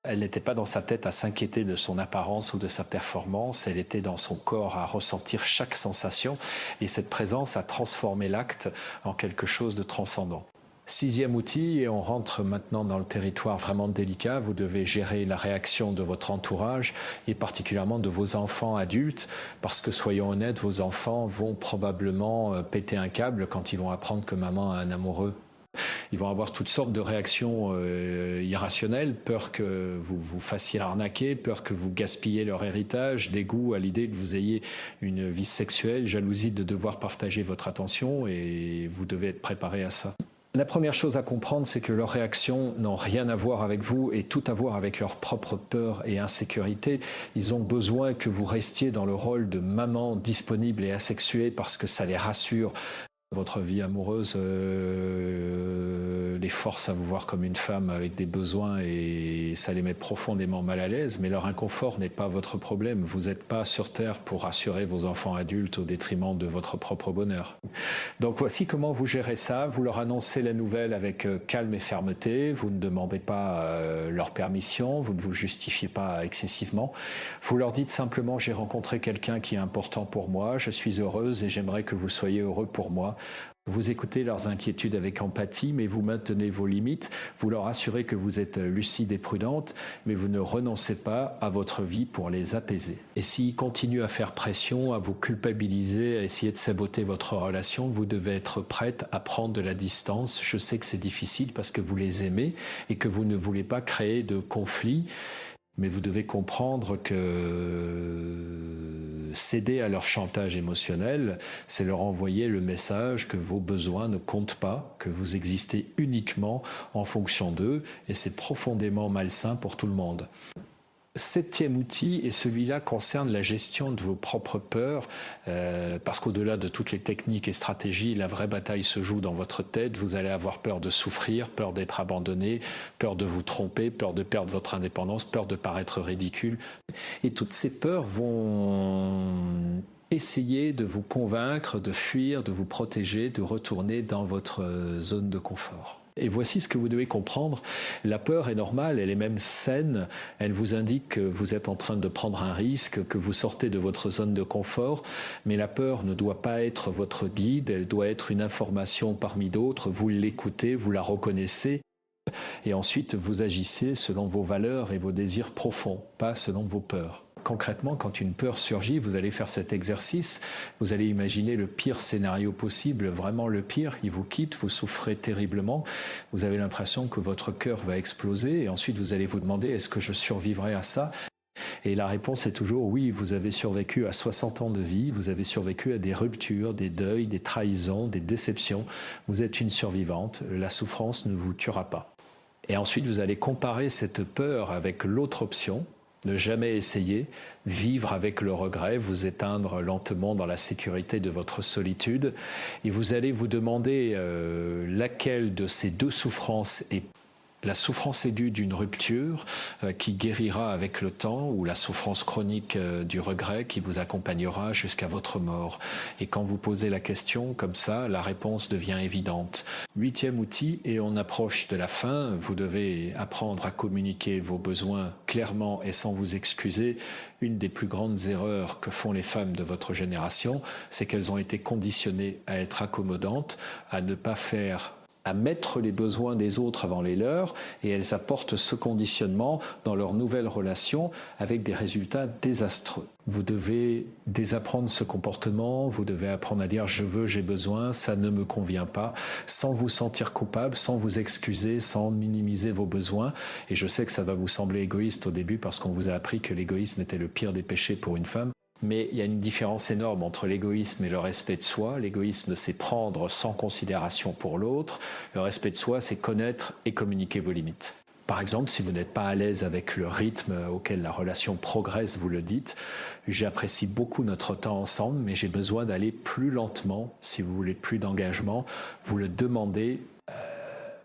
Elle n'était pas dans sa tête à s'inquiéter de son apparence ou de sa performance, elle était dans son corps à ressentir chaque sensation et cette présence a transformé l'acte en quelque chose de transcendant. 6e outil, et on rentre maintenant dans le territoire vraiment délicat, vous devez gérer la réaction de votre entourage et particulièrement de vos enfants adultes parce que soyons honnêtes, vos enfants vont probablement péter un câble quand ils vont apprendre que maman a un amoureux. Ils vont avoir toutes sortes de réactions irrationnelles, peur que vous vous fassiez arnaquer, peur que vous gaspillez leur héritage, dégoût à l'idée que vous ayez une vie sexuelle, jalousie de devoir partager votre attention et vous devez être préparé à ça. La première chose à comprendre, c'est que leurs réactions n'ont rien à voir avec vous et tout à voir avec leur propre peur et insécurité. Ils ont besoin que vous restiez dans le rôle de maman disponible et asexuée parce que ça les rassure. Votre vie amoureuse les force à vous voir comme une femme avec des besoins et ça les met profondément mal à l'aise, mais leur inconfort n'est pas votre problème. Vous n'êtes pas sur Terre pour rassurer vos enfants adultes au détriment de votre propre bonheur. Donc voici comment vous gérez ça. Vous leur annoncez la nouvelle avec calme et fermeté. Vous ne demandez pas leur permission, vous ne vous justifiez pas excessivement. Vous leur dites simplement « j'ai rencontré quelqu'un qui est important pour moi, je suis heureuse et j'aimerais que vous soyez heureux pour moi ». Vous écoutez leurs inquiétudes avec empathie, mais vous maintenez vos limites. Vous leur assurez que vous êtes lucide et prudente, mais vous ne renoncez pas à votre vie pour les apaiser. Et s'ils continuent à faire pression, à vous culpabiliser, à essayer de saboter votre relation, vous devez être prête à prendre de la distance. Je sais que c'est difficile parce que vous les aimez et que vous ne voulez pas créer de conflit. Mais vous devez comprendre que céder à leur chantage émotionnel, c'est leur envoyer le message que vos besoins ne comptent pas, que vous existez uniquement en fonction d'eux, et c'est profondément malsain pour tout le monde. 7e outil, et celui-là concerne la gestion de vos propres peurs, parce qu'au-delà de toutes les techniques et stratégies, la vraie bataille se joue dans votre tête. Vous allez avoir peur de souffrir, peur d'être abandonné, peur de vous tromper, peur de perdre votre indépendance, peur de paraître ridicule. Et toutes ces peurs vont essayer de vous convaincre, de fuir, de vous protéger, de retourner dans votre zone de confort. Et voici ce que vous devez comprendre. La peur est normale, elle est même saine. Elle vous indique que vous êtes en train de prendre un risque, que vous sortez de votre zone de confort. Mais la peur ne doit pas être votre guide, elle doit être une information parmi d'autres. Vous l'écoutez, vous la reconnaissez. Et ensuite, vous agissez selon vos valeurs et vos désirs profonds, pas selon vos peurs. Concrètement, quand une peur surgit, vous allez faire cet exercice, vous allez imaginer le pire scénario possible, vraiment le pire, il vous quitte, vous souffrez terriblement, vous avez l'impression que votre cœur va exploser et ensuite vous allez vous demander est-ce que je survivrai à ça ? Et la réponse est toujours oui, vous avez survécu à 60 ans de vie, vous avez survécu à des ruptures, des deuils, des trahisons, des déceptions. Vous êtes une survivante, la souffrance ne vous tuera pas. Et ensuite, vous allez comparer cette peur avec l'autre option, ne jamais essayer, vivre avec le regret, vous éteindre lentement dans la sécurité de votre solitude. Et vous allez vous demander laquelle de ces deux souffrances est la souffrance aiguë d'une rupture qui guérira avec le temps ou la souffrance chronique du regret qui vous accompagnera jusqu'à votre mort. Et quand vous posez la question comme ça, la réponse devient évidente. 8e outil, et on approche de la fin, vous devez apprendre à communiquer vos besoins clairement et sans vous excuser. Une des plus grandes erreurs que font les femmes de votre génération, c'est qu'elles ont été conditionnées à être accommodantes, à ne pas faire à mettre les besoins des autres avant les leurs, et elles apportent ce conditionnement dans leur nouvelle relation avec des résultats désastreux. Vous devez désapprendre ce comportement, vous devez apprendre à dire « je veux, j'ai besoin, ça ne me convient pas », sans vous sentir coupable, sans vous excuser, sans minimiser vos besoins. Et je sais que ça va vous sembler égoïste au début parce qu'on vous a appris que l'égoïsme était le pire des péchés pour une femme. Mais il y a une différence énorme entre l'égoïsme et le respect de soi. L'égoïsme, c'est prendre sans considération pour l'autre. Le respect de soi, c'est connaître et communiquer vos limites. Par exemple, si vous n'êtes pas à l'aise avec le rythme auquel la relation progresse, vous le dites, j'apprécie beaucoup notre temps ensemble, mais j'ai besoin d'aller plus lentement. Si vous voulez plus d'engagement, vous le demandez.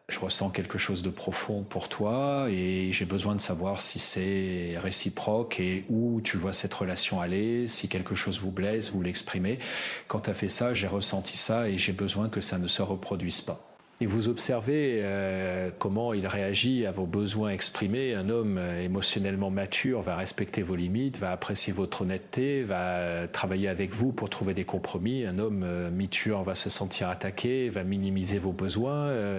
Je ressens quelque chose de profond pour toi et j'ai besoin de savoir si c'est réciproque et où tu vois cette relation aller, si quelque chose vous blesse, vous l'exprimez. Quand tu as fait ça, j'ai ressenti ça et j'ai besoin que ça ne se reproduise pas. Et vous observez comment il réagit à vos besoins exprimés. Un homme émotionnellement mature va respecter vos limites, va apprécier votre honnêteté, va travailler avec vous pour trouver des compromis. Un homme mature va se sentir attaqué, va minimiser vos besoins,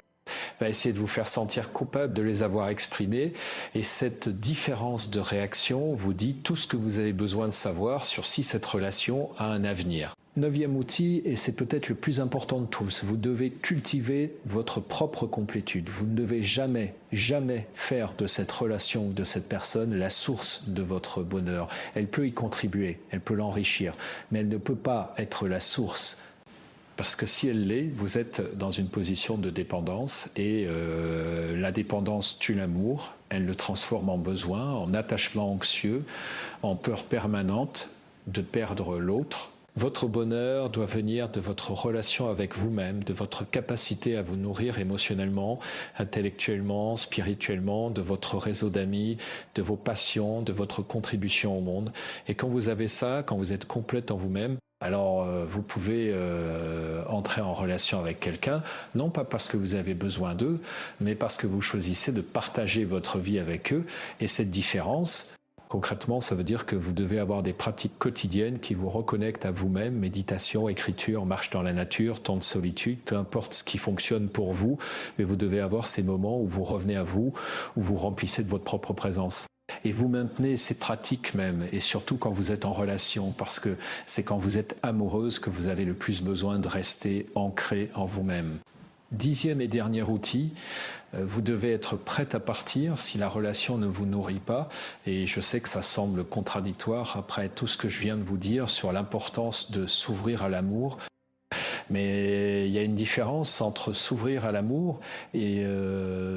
va essayer de vous faire sentir coupable de les avoir exprimés. Et cette différence de réaction vous dit tout ce que vous avez besoin de savoir sur si cette relation a un avenir. 9e outil, et c'est peut-être le plus important de tous, vous devez cultiver votre propre complétude. Vous ne devez jamais, jamais faire de cette relation, de cette personne, la source de votre bonheur. Elle peut y contribuer, elle peut l'enrichir, mais elle ne peut pas être la source. Parce que si elle l'est, vous êtes dans une position de dépendance et la dépendance tue l'amour, elle le transforme en besoin, en attachement anxieux, en peur permanente de perdre l'autre. Votre bonheur doit venir de votre relation avec vous-même, de votre capacité à vous nourrir émotionnellement, intellectuellement, spirituellement, de votre réseau d'amis, de vos passions, de votre contribution au monde. Et quand vous avez ça, quand vous êtes complète en vous-même, alors vous pouvez entrer en relation avec quelqu'un, non pas parce que vous avez besoin d'eux, mais parce que vous choisissez de partager votre vie avec eux. Et cette différence, concrètement, ça veut dire que vous devez avoir des pratiques quotidiennes qui vous reconnectent à vous-même, méditation, écriture, marche dans la nature, temps de solitude, peu importe ce qui fonctionne pour vous, mais vous devez avoir ces moments où vous revenez à vous, où vous remplissez de votre propre présence. Et vous maintenez ces pratiques même, et surtout quand vous êtes en relation, parce que c'est quand vous êtes amoureuse que vous avez le plus besoin de rester ancré en vous-même. 10e et dernier outil, vous devez être prête à partir si la relation ne vous nourrit pas. Et je sais que ça semble contradictoire après tout ce que je viens de vous dire sur l'importance de s'ouvrir à l'amour. Mais il y a une différence entre s'ouvrir à l'amour et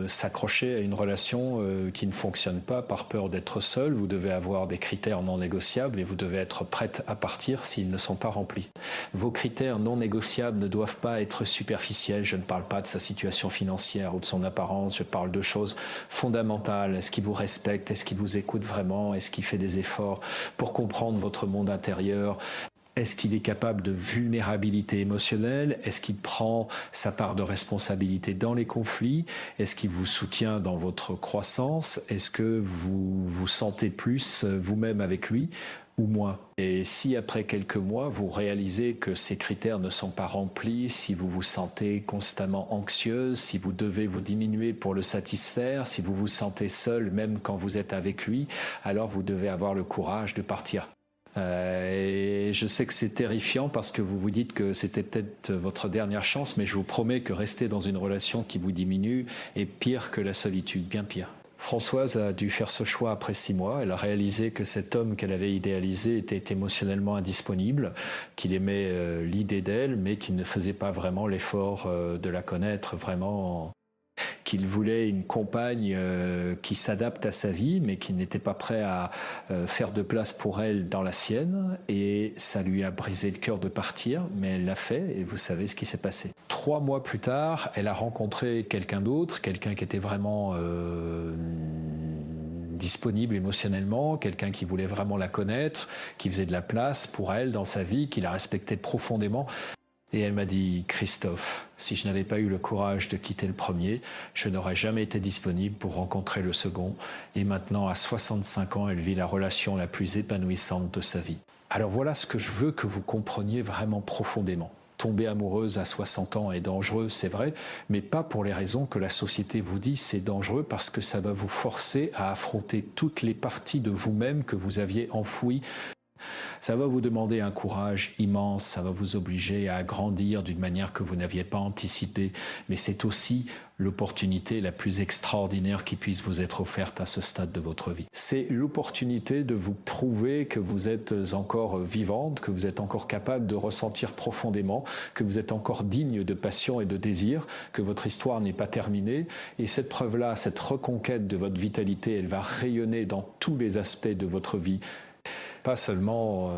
s'accrocher à une relation qui ne fonctionne pas par peur d'être seul. Vous devez avoir des critères non négociables et vous devez être prête à partir s'ils ne sont pas remplis. Vos critères non négociables ne doivent pas être superficiels. Je ne parle pas de sa situation financière ou de son apparence. Je parle de choses fondamentales. Est-ce qu'il vous respecte? Est-ce qu'il vous écoute vraiment? Est-ce qu'il fait des efforts pour comprendre votre monde intérieur? Est-ce qu'il est capable de vulnérabilité émotionnelle? Est-ce qu'il prend sa part de responsabilité dans les conflits? Est-ce qu'il vous soutient dans votre croissance? Est-ce que vous vous sentez plus vous-même avec lui ou moins? Et si après quelques mois, vous réalisez que ces critères ne sont pas remplis, si vous vous sentez constamment anxieuse, si vous devez vous diminuer pour le satisfaire, si vous vous sentez seul même quand vous êtes avec lui, alors vous devez avoir le courage de partir. Et je sais que c'est terrifiant parce que vous vous dites que c'était peut-être votre dernière chance, mais je vous promets que rester dans une relation qui vous diminue est pire que la solitude, bien pire. Françoise a dû faire ce choix après 6 mois. Elle a réalisé que cet homme qu'elle avait idéalisé était émotionnellement indisponible, qu'il aimait l'idée d'elle, mais qu'il ne faisait pas vraiment l'effort de la connaître vraiment, qu'il voulait une compagne qui s'adapte à sa vie, mais qui n'était pas prêt à faire de place pour elle dans la sienne. Et ça lui a brisé le cœur de partir, mais elle l'a fait, et vous savez ce qui s'est passé. 3 mois plus tard, elle a rencontré quelqu'un d'autre, quelqu'un qui était vraiment disponible émotionnellement, quelqu'un qui voulait vraiment la connaître, qui faisait de la place pour elle dans sa vie, qui la respectait profondément. Et elle m'a dit, Christophe, si je n'avais pas eu le courage de quitter le premier, je n'aurais jamais été disponible pour rencontrer le second. Et maintenant, à 65 ans, elle vit la relation la plus épanouissante de sa vie. Alors voilà ce que je veux que vous compreniez vraiment profondément. Tomber amoureuse à 60 ans est dangereux, c'est vrai, mais pas pour les raisons que la société vous dit c'est dangereux, parce que ça va vous forcer à affronter toutes les parties de vous-même que vous aviez enfouies. Ça va vous demander un courage immense, ça va vous obliger à grandir d'une manière que vous n'aviez pas anticipée, mais c'est aussi l'opportunité la plus extraordinaire qui puisse vous être offerte à ce stade de votre vie. C'est l'opportunité de vous prouver que vous êtes encore vivante, que vous êtes encore capable de ressentir profondément, que vous êtes encore digne de passion et de désir, que votre histoire n'est pas terminée. Et cette preuve-là, cette reconquête de votre vitalité, elle va rayonner dans tous les aspects de votre vie. Pas seulement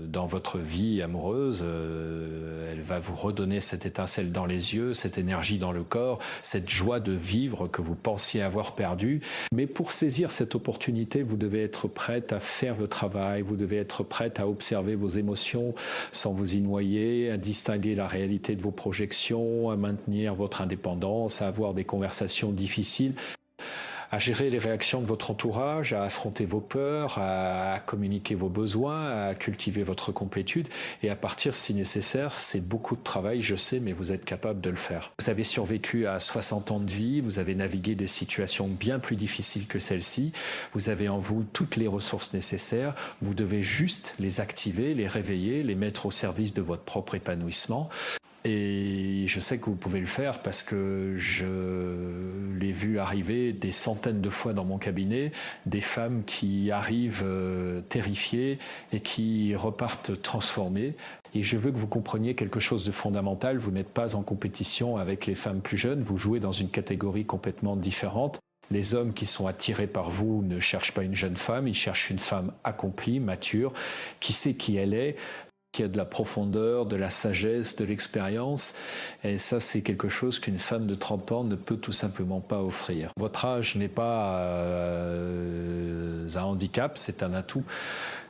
dans votre vie amoureuse, elle va vous redonner cette étincelle dans les yeux, cette énergie dans le corps, cette joie de vivre que vous pensiez avoir perdue. Mais pour saisir cette opportunité, vous devez être prête à faire le travail, vous devez être prête à observer vos émotions sans vous y noyer, à distinguer la réalité de vos projections, à maintenir votre indépendance, à avoir des conversations difficiles, à gérer les réactions de votre entourage, à affronter vos peurs, à communiquer vos besoins, à cultiver votre complétude. Et à partir, si nécessaire, c'est beaucoup de travail, je sais, mais vous êtes capable de le faire. Vous avez survécu à 60 ans de vie, vous avez navigué des situations bien plus difficiles que celle-ci, vous avez en vous toutes les ressources nécessaires, vous devez juste les activer, les réveiller, les mettre au service de votre propre épanouissement. Et je sais que vous pouvez le faire parce que je l'ai vu arriver des centaines de fois dans mon cabinet, des femmes qui arrivent terrifiées et qui repartent transformées. Et je veux que vous compreniez quelque chose de fondamental, vous n'êtes pas en compétition avec les femmes plus jeunes, vous jouez dans une catégorie complètement différente. Les hommes qui sont attirés par vous ne cherchent pas une jeune femme, ils cherchent une femme accomplie, mature, qui sait qui elle est, qui a de la profondeur, de la sagesse, de l'expérience. Et ça, c'est quelque chose qu'une femme de 30 ans ne peut tout simplement pas offrir. Votre âge n'est pas un handicap, c'est un atout.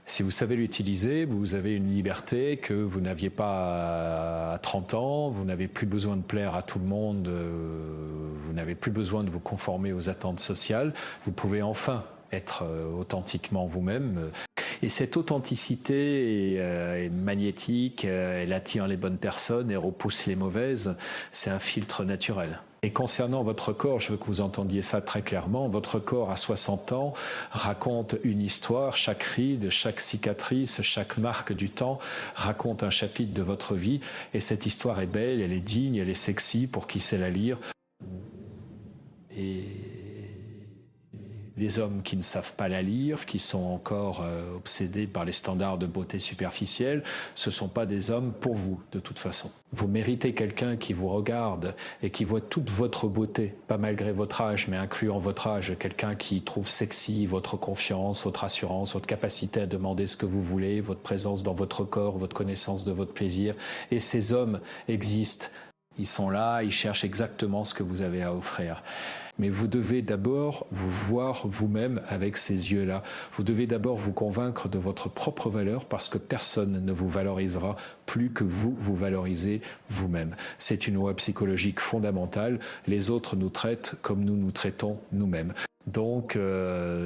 Si vous savez l'utiliser, vous avez une liberté que vous n'aviez pas à 30 ans, vous n'avez plus besoin de plaire à tout le monde, vous n'avez plus besoin de vous conformer aux attentes sociales, vous pouvez enfin être authentiquement vous-même. Et cette authenticité est magnétique, elle attire les bonnes personnes et repousse les mauvaises, c'est un filtre naturel. Et concernant votre corps, je veux que vous entendiez ça très clairement, votre corps à 60 ans raconte une histoire, chaque ride, chaque cicatrice, chaque marque du temps raconte un chapitre de votre vie, et cette histoire est belle, elle est digne, elle est sexy pour qui sait la lire. Et les hommes qui ne savent pas la lire, qui sont encore obsédés par les standards de beauté superficielle, ce ne sont pas des hommes pour vous, de toute façon. Vous méritez quelqu'un qui vous regarde et qui voit toute votre beauté, pas malgré votre âge, mais incluant votre âge, quelqu'un qui trouve sexy votre confiance, votre assurance, votre capacité à demander ce que vous voulez, votre présence dans votre corps, votre connaissance de votre plaisir. Et ces hommes existent. Ils sont là, ils cherchent exactement ce que vous avez à offrir. Mais vous devez d'abord vous voir vous-même avec ces yeux-là. Vous devez d'abord vous convaincre de votre propre valeur, parce que personne ne vous valorisera plus que vous vous valorisez vous-même. C'est une loi psychologique fondamentale. Les autres nous traitent comme nous nous traitons nous-mêmes. Donc,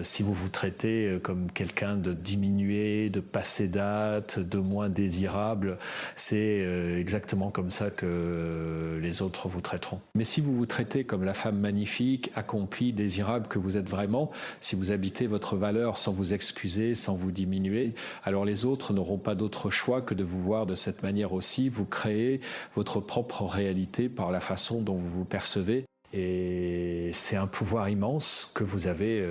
si vous vous traitez comme quelqu'un de diminué, de passé date, de moins désirable, c'est exactement comme ça que les autres vous traiteront. Mais si vous vous traitez comme la femme magnifique, accomplie, désirable que vous êtes vraiment, si vous habitez votre valeur sans vous excuser, sans vous diminuer, alors les autres n'auront pas d'autre choix que de vous voir de cette manière aussi. Vous créez votre propre réalité par la façon dont vous vous percevez. Et c'est un pouvoir immense que vous avez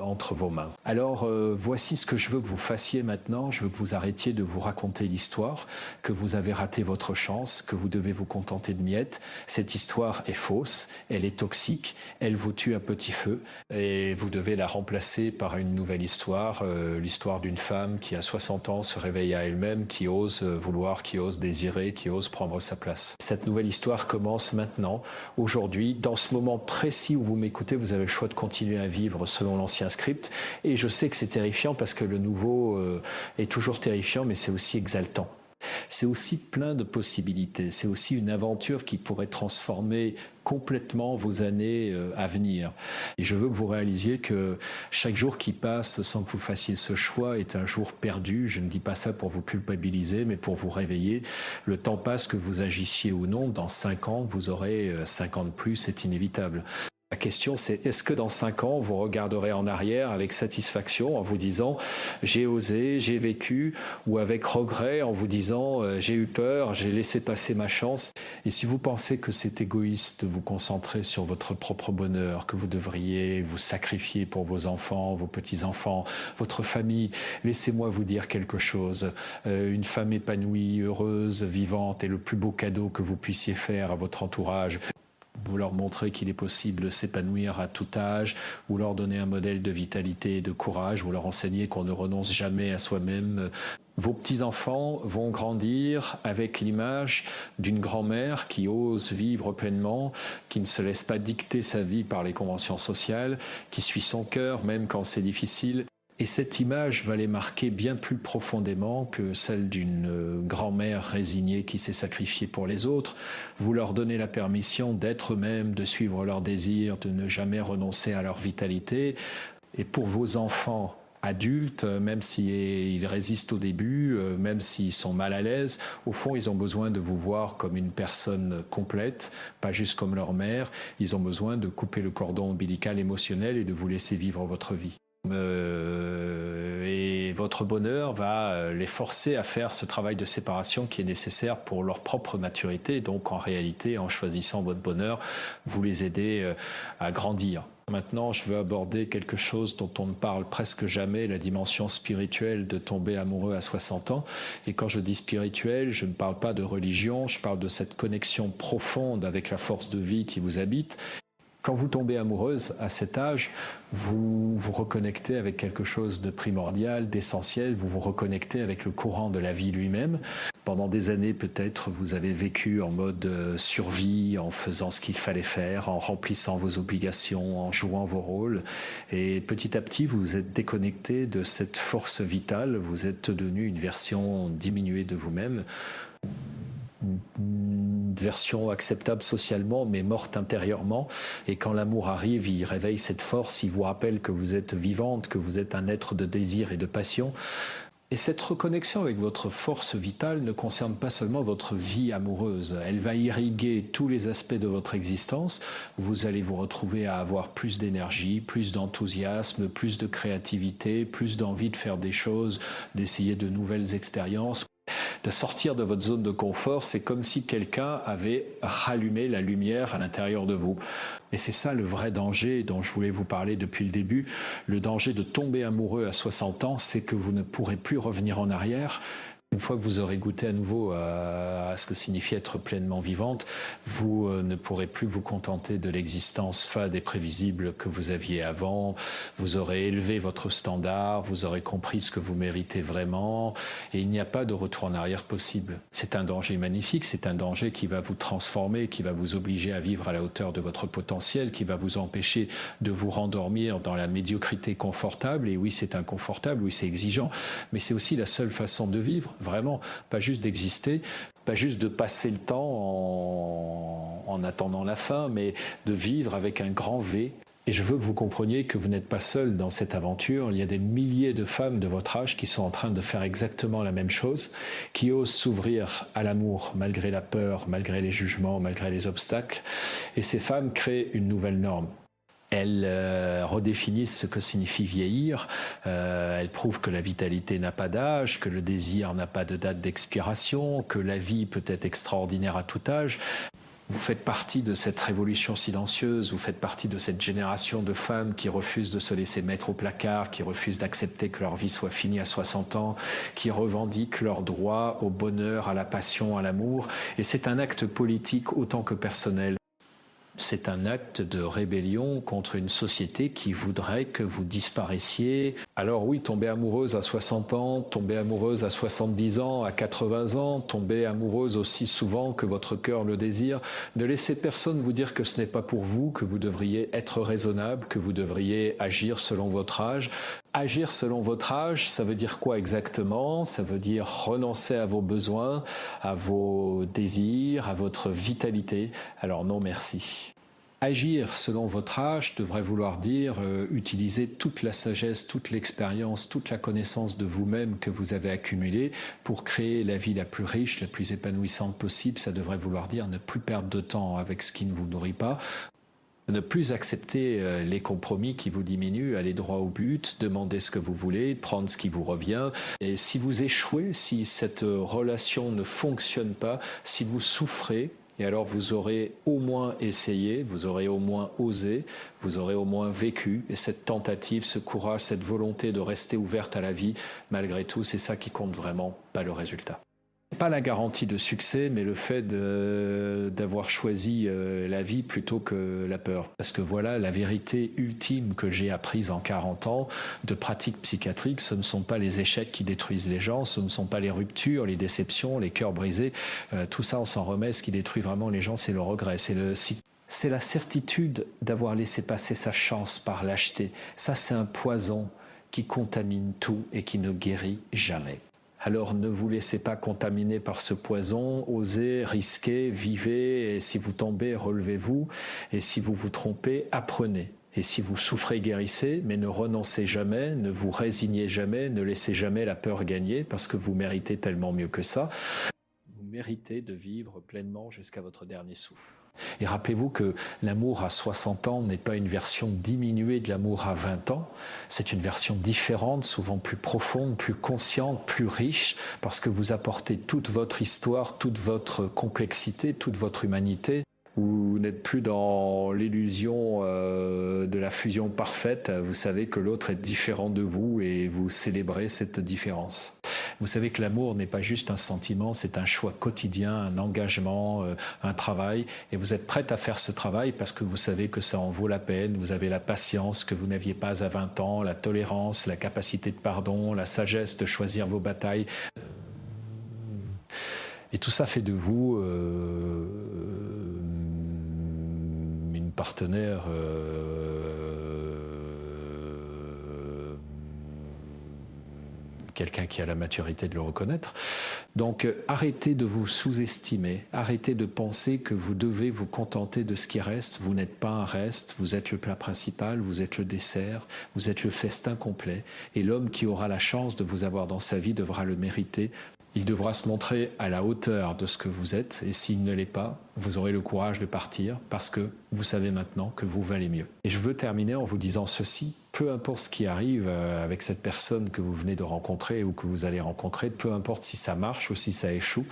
entre vos mains. Alors, voici ce que je veux que vous fassiez maintenant. Je veux que vous arrêtiez de vous raconter l'histoire, que vous avez raté votre chance, que vous devez vous contenter de miettes. Cette histoire est fausse, elle est toxique, elle vous tue à petit feu et vous devez la remplacer par une nouvelle histoire, l'histoire d'une femme qui à 60 ans se réveille à elle-même, qui ose vouloir, qui ose désirer, qui ose prendre sa place. Cette nouvelle histoire commence maintenant, aujourd'hui, dans ce moment précis où vous m'écoutez. Vous avez le choix de continuer à vivre selon l'ancien script et je sais que c'est terrifiant parce que le nouveau est toujours terrifiant, mais c'est aussi exaltant. C'est aussi plein de possibilités, c'est aussi une aventure qui pourrait transformer complètement vos années à venir. Et je veux que vous réalisiez que chaque jour qui passe sans que vous fassiez ce choix est un jour perdu. Je ne dis pas ça pour vous culpabiliser, mais pour vous réveiller. Le temps passe, que vous agissiez ou non. Dans 5 ans, vous aurez 5 ans de plus, c'est inévitable. La question, c'est est-ce que dans 5 ans, vous regarderez en arrière avec satisfaction en vous disant « j'ai osé, j'ai vécu » ou avec regret en vous disant « j'ai eu peur, j'ai laissé passer ma chance ». Et si vous pensez que c'est égoïste de vous concentrer sur votre propre bonheur, que vous devriez vous sacrifier pour vos enfants, vos petits-enfants, votre famille, laissez-moi vous dire quelque chose. Une femme épanouie, heureuse, vivante est le plus beau cadeau que vous puissiez faire à votre entourage. Vous leur montrez qu'il est possible de s'épanouir à tout âge, vous leur donnez un modèle de vitalité et de courage, vous leur enseignez qu'on ne renonce jamais à soi-même. Vos petits-enfants vont grandir avec l'image d'une grand-mère qui ose vivre pleinement, qui ne se laisse pas dicter sa vie par les conventions sociales, qui suit son cœur même quand c'est difficile. Et cette image va les marquer bien plus profondément que celle d'une grand-mère résignée qui s'est sacrifiée pour les autres. Vous leur donnez la permission d'être eux-mêmes, de suivre leurs désirs, de ne jamais renoncer à leur vitalité. Et pour vos enfants adultes, même s'ils résistent au début, même s'ils sont mal à l'aise, au fond, ils ont besoin de vous voir comme une personne complète, pas juste comme leur mère. Ils ont besoin de couper le cordon ombilical émotionnel et de vous laisser vivre votre vie. Et votre bonheur va les forcer à faire ce travail de séparation qui est nécessaire pour leur propre maturité. Donc en réalité, en choisissant votre bonheur, vous les aidez à grandir. Maintenant, je veux aborder quelque chose dont on ne parle presque jamais, la dimension spirituelle de tomber amoureux à 60 ans. Et quand je dis spirituel, je ne parle pas de religion, je parle de cette connexion profonde avec la force de vie qui vous habite. Quand vous tombez amoureuse à cet âge, vous vous reconnectez avec quelque chose de primordial, d'essentiel, vous vous reconnectez avec le courant de la vie lui-même. Pendant des années, peut-être, vous avez vécu en mode survie, en faisant ce qu'il fallait faire, en remplissant vos obligations, en jouant vos rôles. Et petit à petit, vous vous êtes déconnecté de cette force vitale, vous êtes devenu une version diminuée de vous-même. Une version acceptable socialement mais morte intérieurement, et quand l'amour arrive, il réveille cette force, il vous rappelle que vous êtes vivante, que vous êtes un être de désir et de passion. Et cette reconnexion avec votre force vitale ne concerne pas seulement votre vie amoureuse, elle va irriguer tous les aspects de votre existence. Vous allez vous retrouver à avoir plus d'énergie, plus d'enthousiasme, plus de créativité, plus d'envie de faire des choses, d'essayer de nouvelles expériences. De sortir de votre zone de confort, c'est comme si quelqu'un avait rallumé la lumière à l'intérieur de vous. Et c'est ça le vrai danger dont je voulais vous parler depuis le début. Le danger de tomber amoureux à 60 ans, c'est que vous ne pourrez plus revenir en arrière. Une fois que vous aurez goûté à nouveau à ce que signifie être pleinement vivante, vous ne pourrez plus vous contenter de l'existence fade et prévisible que vous aviez avant. Vous aurez élevé votre standard, vous aurez compris ce que vous méritez vraiment, et il n'y a pas de retour en arrière possible. C'est un danger magnifique, c'est un danger qui va vous transformer, qui va vous obliger à vivre à la hauteur de votre potentiel, qui va vous empêcher de vous rendormir dans la médiocrité confortable. Et oui, c'est inconfortable, oui, c'est exigeant, mais c'est aussi la seule façon de vivre. Vraiment, pas juste d'exister, pas juste de passer le temps en attendant la fin, mais de vivre avec un grand V. Et je veux que vous compreniez que vous n'êtes pas seul dans cette aventure. Il y a des milliers de femmes de votre âge qui sont en train de faire exactement la même chose, qui osent s'ouvrir à l'amour malgré la peur, malgré les jugements, malgré les obstacles. Et ces femmes créent une nouvelle norme. Elles redéfinissent ce que signifie vieillir, elles prouvent que la vitalité n'a pas d'âge, que le désir n'a pas de date d'expiration, que la vie peut être extraordinaire à tout âge. Vous faites partie de cette révolution silencieuse, vous faites partie de cette génération de femmes qui refusent de se laisser mettre au placard, qui refusent d'accepter que leur vie soit finie à 60 ans, qui revendiquent leur droit au bonheur, à la passion, à l'amour. Et c'est un acte politique autant que personnel. C'est un acte de rébellion contre une société qui voudrait que vous disparaissiez. Alors oui, tomber amoureuse à 60 ans, tomber amoureuse à 70 ans, à 80 ans, tomber amoureuse aussi souvent que votre cœur le désire. Ne laissez personne vous dire que ce n'est pas pour vous, que vous devriez être raisonnable, que vous devriez agir selon votre âge. Agir selon votre âge, ça veut dire quoi exactement? Ça veut dire renoncer à vos besoins, à vos désirs, à votre vitalité. Alors non, merci. Agir selon votre âge devrait vouloir dire utiliser toute la sagesse, toute l'expérience, toute la connaissance de vous-même que vous avez accumulée pour créer la vie la plus riche, la plus épanouissante possible. Ça devrait vouloir dire ne plus perdre de temps avec ce qui ne vous nourrit pas. Ne plus accepter les compromis qui vous diminuent, aller droit au but, demander ce que vous voulez, prendre ce qui vous revient. Et si vous échouez, si cette relation ne fonctionne pas, si vous souffrez, et alors vous aurez au moins essayé, vous aurez au moins osé, vous aurez au moins vécu. Et cette tentative, ce courage, cette volonté de rester ouverte à la vie, malgré tout, c'est ça qui compte vraiment, pas le résultat. Pas la garantie de succès, mais le fait d'avoir choisi la vie plutôt que la peur. Parce que voilà, la vérité ultime que j'ai apprise en 40 ans de pratique psychiatrique, ce ne sont pas les échecs qui détruisent les gens, ce ne sont pas les ruptures, les déceptions, les cœurs brisés. Tout ça, on s'en remet. Ce qui détruit vraiment les gens, c'est le regret. C'est la certitude d'avoir laissé passer sa chance par lâcheté. Ça, c'est un poison qui contamine tout et qui ne guérit jamais. Alors ne vous laissez pas contaminer par ce poison, osez, risquez, vivez, et si vous tombez, relevez-vous, et si vous vous trompez, apprenez. Et si vous souffrez, guérissez, mais ne renoncez jamais, ne vous résignez jamais, ne laissez jamais la peur gagner, parce que vous méritez tellement mieux que ça. Vous méritez de vivre pleinement jusqu'à votre dernier souffle. Et rappelez-vous que l'amour à 60 ans n'est pas une version diminuée de l'amour à 20 ans, c'est une version différente, souvent plus profonde, plus consciente, plus riche, parce que vous apportez toute votre histoire, toute votre complexité, toute votre humanité. Vous n'êtes plus dans l'illusion de la fusion parfaite, vous savez que l'autre est différent de vous et vous célébrez cette différence. Vous savez que l'amour n'est pas juste un sentiment, c'est un choix quotidien, un engagement, un travail. Et vous êtes prête à faire ce travail parce que vous savez que ça en vaut la peine. Vous avez la patience que vous n'aviez pas à 20 ans, la tolérance, la capacité de pardon, la sagesse de choisir vos batailles. Et tout ça fait de vous une partenaire quelqu'un qui a la maturité de le reconnaître. Donc arrêtez de vous sous-estimer, arrêtez de penser que vous devez vous contenter de ce qui reste. Vous n'êtes pas un reste, vous êtes le plat principal, vous êtes le dessert, vous êtes le festin complet. Et l'homme qui aura la chance de vous avoir dans sa vie devra le mériter. Il devra se montrer à la hauteur de ce que vous êtes, et s'il ne l'est pas, vous aurez le courage de partir parce que vous savez maintenant que vous valez mieux. Et je veux terminer en vous disant ceci, peu importe ce qui arrive avec cette personne que vous venez de rencontrer ou que vous allez rencontrer, peu importe si ça marche ou si ça échoue,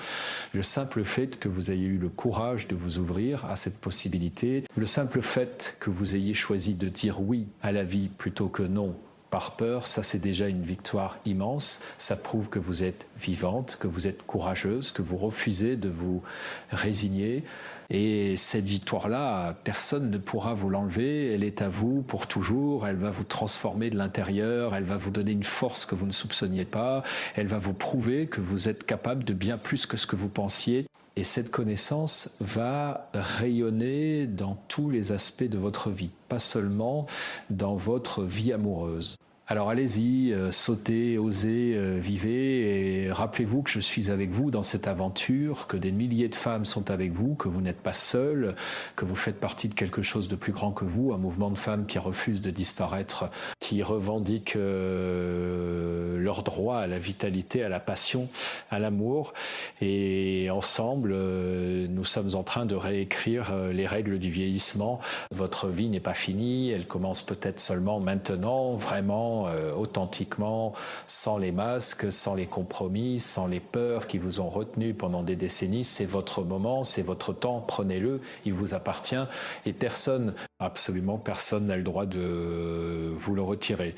le simple fait que vous ayez eu le courage de vous ouvrir à cette possibilité, le simple fait que vous ayez choisi de dire oui à la vie plutôt que non, par peur, ça c'est déjà une victoire immense. Ça prouve que vous êtes vivante, que vous êtes courageuse, que vous refusez de vous résigner. Et cette victoire-là, personne ne pourra vous l'enlever. Elle est à vous pour toujours. Elle va vous transformer de l'intérieur. Elle va vous donner une force que vous ne soupçonniez pas. Elle va vous prouver que vous êtes capable de bien plus que ce que vous pensiez. Et cette connaissance va rayonner dans tous les aspects de votre vie, pas seulement dans votre vie amoureuse. Alors allez-y, sautez, osez, vivez et rappelez-vous que je suis avec vous dans cette aventure, que des milliers de femmes sont avec vous, que vous n'êtes pas seul, que vous faites partie de quelque chose de plus grand que vous, un mouvement de femmes qui refusent de disparaître, qui revendiquent leur leur droit à la vitalité, à la passion, à l'amour. Et ensemble, nous sommes en train de réécrire les règles du vieillissement. Votre vie n'est pas finie, elle commence peut-être seulement maintenant, vraiment, authentiquement, sans les masques, sans les compromis, sans les peurs qui vous ont retenu pendant des décennies. C'est votre moment, c'est votre temps, prenez-le, il vous appartient. Et personne, absolument personne n'a le droit de vous le retirer.